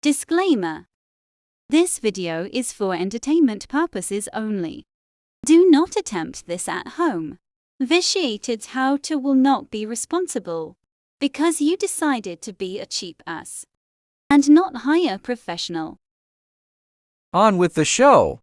Disclaimer. This video is for entertainment purposes only. Do not attempt this at home. Vitiated how-to will not be responsible because you decided to be a cheap ass and not hire a professional. On with the show.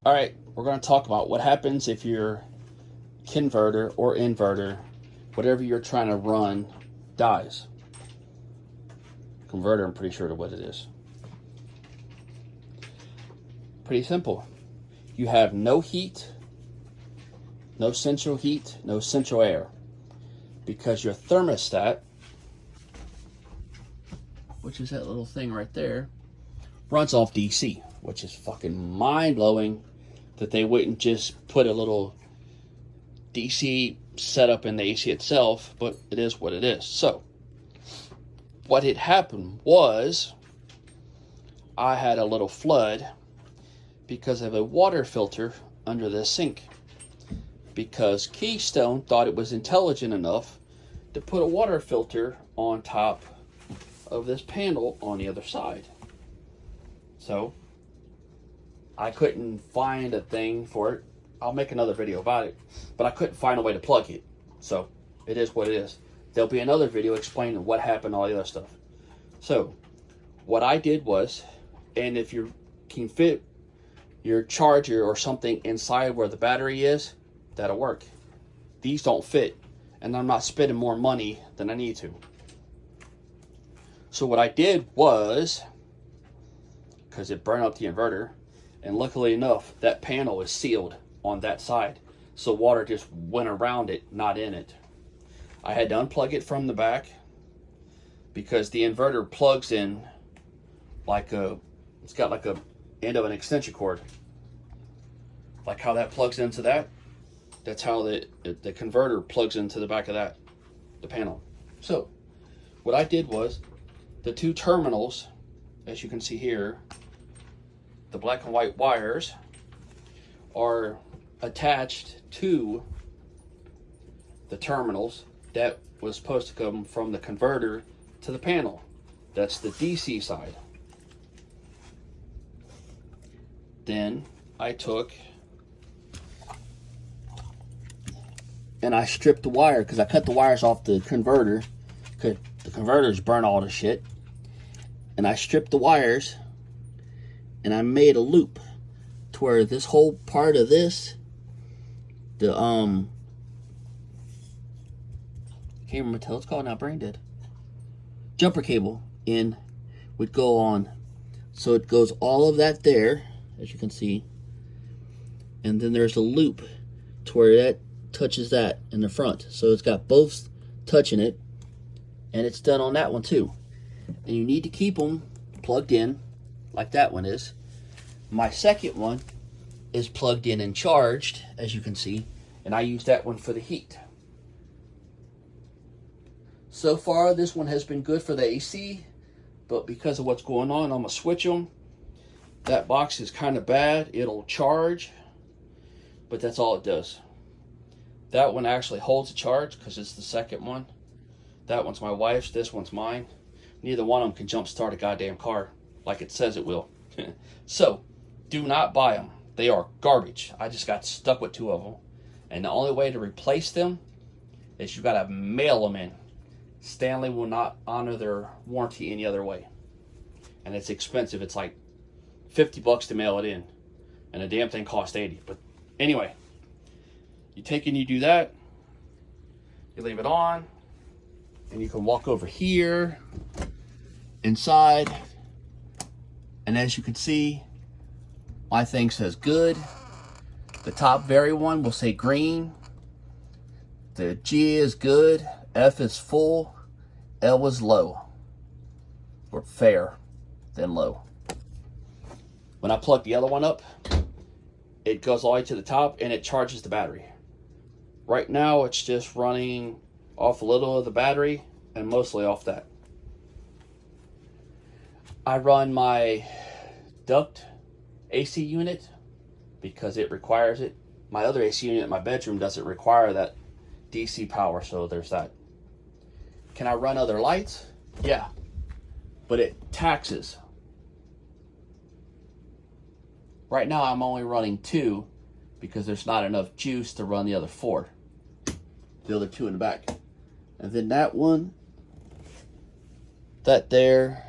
Alright, we're going to talk about what happens if your converter or inverter, whatever you're trying to run, dies. Converter, I'm pretty sure of what it is. Pretty simple. You have no heat, no central heat, no central air. Because your thermostat, which is that little thing right there, runs off DC, which is fucking mind-blowing that they wouldn't just put a little DC setup in the AC itself, but it is what it is. So, what had happened was I had a little flood because of a water filter under the sink. Because Keystone thought it was intelligent enough to put a water filter on top of this panel on the other side. So, I couldn't find a thing for it. I'll make another video about it, but I couldn't find a way to plug it. So, it is what it is. There'll be another video explaining what happened, all the other stuff. So, what I did was, and if you can fit your charger or something inside where the battery is, that'll work. These don't fit, and I'm not spending more money than I need to. So what I did was, because it burned up the inverter, and luckily enough, that panel is sealed on that side. So water just went around it, not in it. I had to unplug it from the back because the inverter plugs in like it's got like a end of an extension cord. Like how that plugs into that. That's how the converter plugs into the back of that, the panel. So what I did was the two terminals, as you can see here, the black and white wires are attached to the terminals that was supposed to come from the converter to the panel. That's the DC side. Then I took and I stripped the wire because I cut the wires off the converter because the converters burn all the shit. And I stripped the wires and I made a loop to where this whole part of this, the can't remember what it's called now, brain dead. Jumper cable in would go on. So it goes all of that there, as you can see. And then there's a loop to where that touches that in the front. So it's got both touching it. And it's done on that one too. And you need to keep them plugged in like that one is. My second one is plugged in and charged, as you can see, and I use that one for the heat. So far, this one has been good for the AC, but because of what's going on, I'm going to switch them. That box is kind of bad. It'll charge, but that's all it does. That one actually holds a charge because it's the second one. That one's my wife's, this one's mine. Neither one of them can jump start a goddamn car like it says it will. So, do not buy them. They are garbage. I just got stuck with two of them. And the only way to replace them is you got to mail them in. Stanley will not honor their warranty any other way. And it's expensive. It's like $50 to mail it in. And the damn thing costs $80. But anyway, you take and you do that. You leave it on. And you can walk over here, inside, and as you can see, my thing says good. The top very one will say green. The G is good, F is full, L is low, or fair, then low. When I plug the other one up, it goes all the way to the top and it charges the battery. Right now it's just running off a little of the battery and mostly off that. I run my duct AC unit because it requires it. My other AC unit in my bedroom doesn't require that DC power, so there's that. Can I run other lights? Yeah, but it taxes. Right now I'm only running 2 because there's not enough juice to run the other 4. The other 2 in the back. And then that one, that there,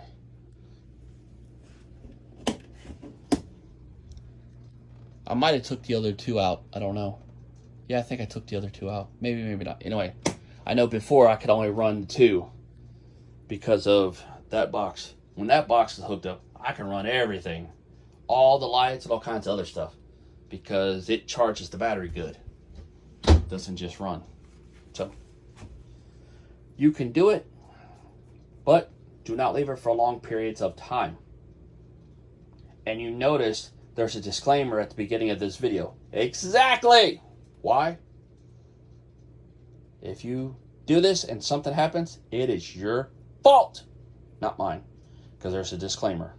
I might have took the other 2 out. I don't know. Yeah, I think I took the other 2 out. Maybe, maybe not. Anyway, I know before I could only run 2 because of that box. When that box is hooked up, I can run everything. All the lights and all kinds of other stuff because it charges the battery good. It doesn't just run. So, you can do it, but do not leave it for long periods of time. And you notice there's a disclaimer at the beginning of this video. Exactly! Why? If you do this and something happens, it is your fault, not mine, because there's a disclaimer.